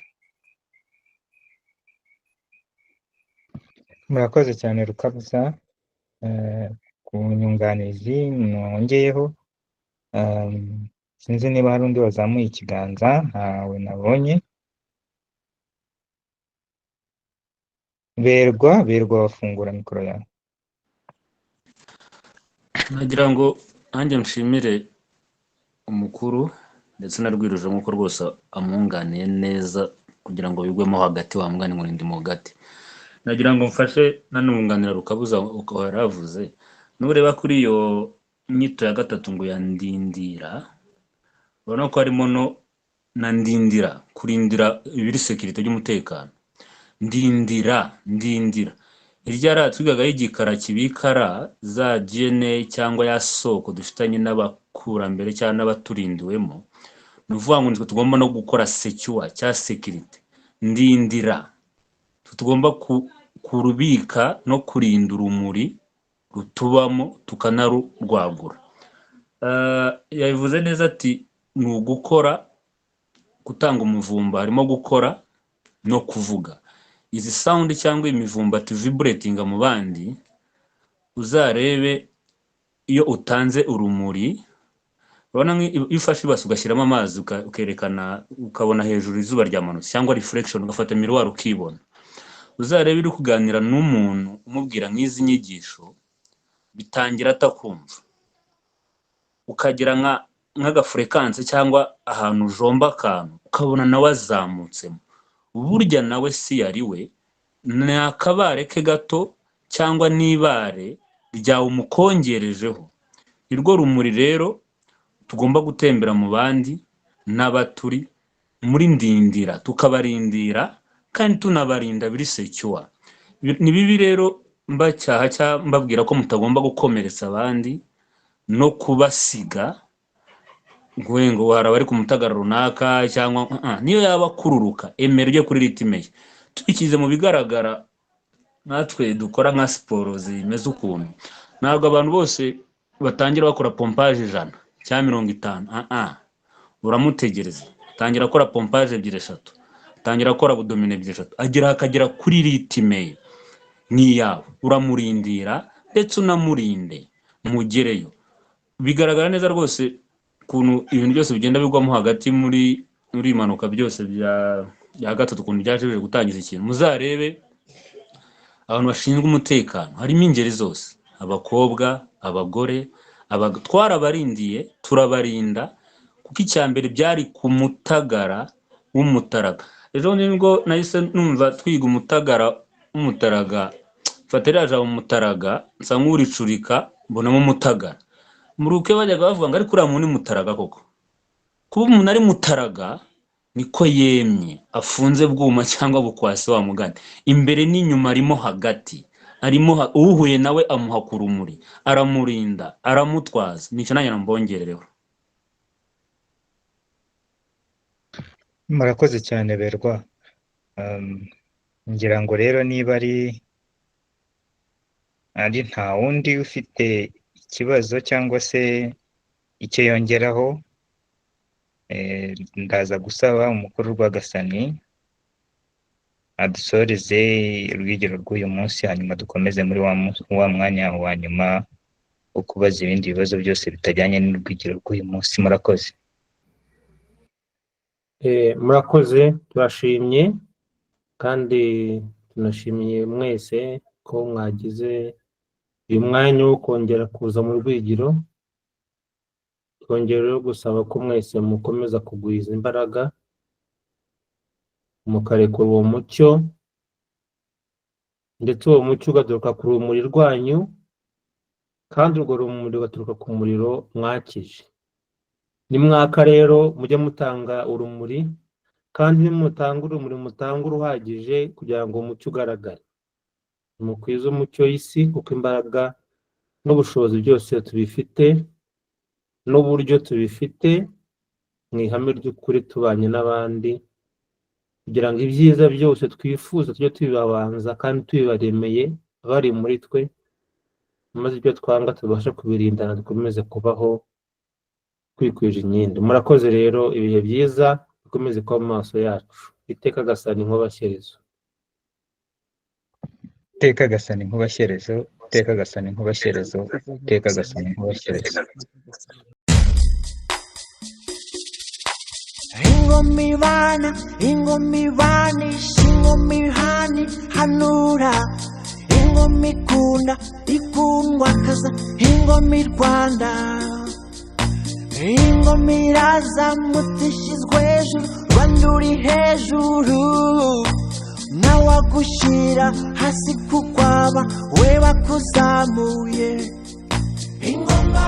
Murakoze cyane Rukabuza ku nyunganizi mwongeyeho. Sinzi niba hari undi wazamuye ikiganza, ntawe nabonye. Berwa wafungura mikoro yawe. Nagira ngo nanjye nshimire umukuru ndetse na Rwiruje nk'uko rwose amwunganiye neza kugira ngo bigwemo hagati, wamugani ngo ndi mu hagati. Nagira ngo mfashe nanunganira Rukabuza uko yaravuze. Nureba kuri iyo nyito ya gatatu ngo yandindira, urabona ko harimo no na ndindira, kurindira ibiri sekirite y'umutekano. Ndindira irya ra twigagaho igikara kibikara za DNA cyangwa ya soko dufitanye n'abakurambere cyangwa n'abaturindiwemo, ni ukuvuga ngo nitwe tugomba no gukora secure cya sekirite. Ndindira tugomba kurubika no kurinda urumuri rutubamo tukanarurwagura. Yabivuze neza ati ni ugukora, gutanga umuvumba, harimo gukora no kuvuga. Izi sound cyangwa imivumba vibrating mu bandi, uzarebe iyo utanze urumuri, urabona iyo ufashe ibasi ugashyiramo amazi ukerekana, ukabona hejuru izuba ryamanutse cyangwa reflection, ugafata miroir ukibona. Uzarebe uri kuganira n'umuntu umubwira nk'izi nyigisho, bitangira atakumva, ukagira nk'agafrequence cyangwa ahantu ujomba akantu, ukabona nawe azamutsemo. Burya nawe si yari we, ni akabare ke gato cyangwa n'ibare ryawe umukongerejeho. Irwo rumuri rero tugomba gutembera mu bandi n'abaturi muri ndindira, tukabarindira kandi tunabarinda biri secure. Ni bibi rero mbacyaha cyangwa mbabwira ko mutagomba gukomeretsa abandi no kubasiga ngo hari abari ku mutagara runaka cyangwa niyo yaba kururuka, emera ujye kuri ritime ye. Tubikize mu bigaragara, natwe dukora nka siporo zimeze ukuntu, ntabwo abantu bose batangira bakora pompage 100 cyangwa 50. Uramutegereza, tangira akora pompage 2-3, tangira akora abdomine 2-3, akagera kuri ritime ye ni yawe. Uramurindira ndetse unamurinde mugereyo. Bigaragara neza rwose kuntu ibintu byose bigenda bigwamo hagati muri imanuka byose bya gatatu, kuntu byaje gutangiza ikintu. Muzarebe abantu bashinzwe umutekano, harimo ingeri zose, abakobwa, abagore, twarabarindiye, turabarinda, kuko icyambere byari ku mutagara w'umutaraga. Ejo nibwo nahise numva twiga umutagara w'umutaraga, fatira jaje mu mutaraga nsa nk'uricurika, mbonamo umutagara. Muruke bajyaga bavuga ngo ariko uriya muntu ni mutaraga koko. Kuba umuntu ari mutaraga niko yemye, afunze bwuma cyangwa bukwasi wa mugani, imbere n'inyuma arimo hagati, uhuye nawe amuha ku rumuri, aramurinda, aramutwaza. Nicyo nanjye mbongerereho. Murakoze cyane Berwa. Ngira ngo rero niba ari nta wundi ufite ikibazo cyangwa se icyo yongeraho, ndaza gusaba umukuru Rwagasani adusoreze urwigero rw'uyu munsi, hanyuma dukomeze muri wa mwanya wa nyuma wo kubaza ibindi bibazo byose bitajyanye n'urwigero rw'uyu munsi. Murakoze. Murakoze, turashimye kandi tunashimiye mwese ko mwagize uyu mwanya wo kongera kuza mu rwigiro. Twongera gusaba ko mwese mukomeza kugwiza imbaraga, mukarekura uwo mucyo, ndetse uwo mucyo ugaturuka ku rumuri rwanyu, kandi urwo rumuri rugaturuka ku muriro mwakije. Nimwaka rero mujye mutanga urumuri, kandi nimutanga urumuri mutanga uruhagije kugira ngo umucyo ugaragare. Mukwize umucyo y'isi, kuko imbaraga n'ubushobozi byose tubifite n'uburyo tubifite mu ihame ry'ukuri, tubanye n'abandi kugira ngo ibyiza byose twifuza tujye tubibabanza kandi tubibaremeye bari muri twe, maze ibyo twanga tubashe kubirindana, dukomeze kubaho twikwije inkindi. Murakoze rero, ibihe byiza bikomeze kuba mu maso yacu. Iteka Gasani Nkubashyerezo. Iteka Gasani Nkubashyerezo, iteka Gasani Nkubashyerezo, iteka Gasani Nkubashyerezo. Ingoma ibanisha, ingoma ihani hanura, ingoma ikunda ikundwa kaza, ingoma irwanda, ingoma iraza mutishizwe hejuru, Rwanda uri hejuru, nawagushyira hasi kukwaba we bakuzamuye. Ingoma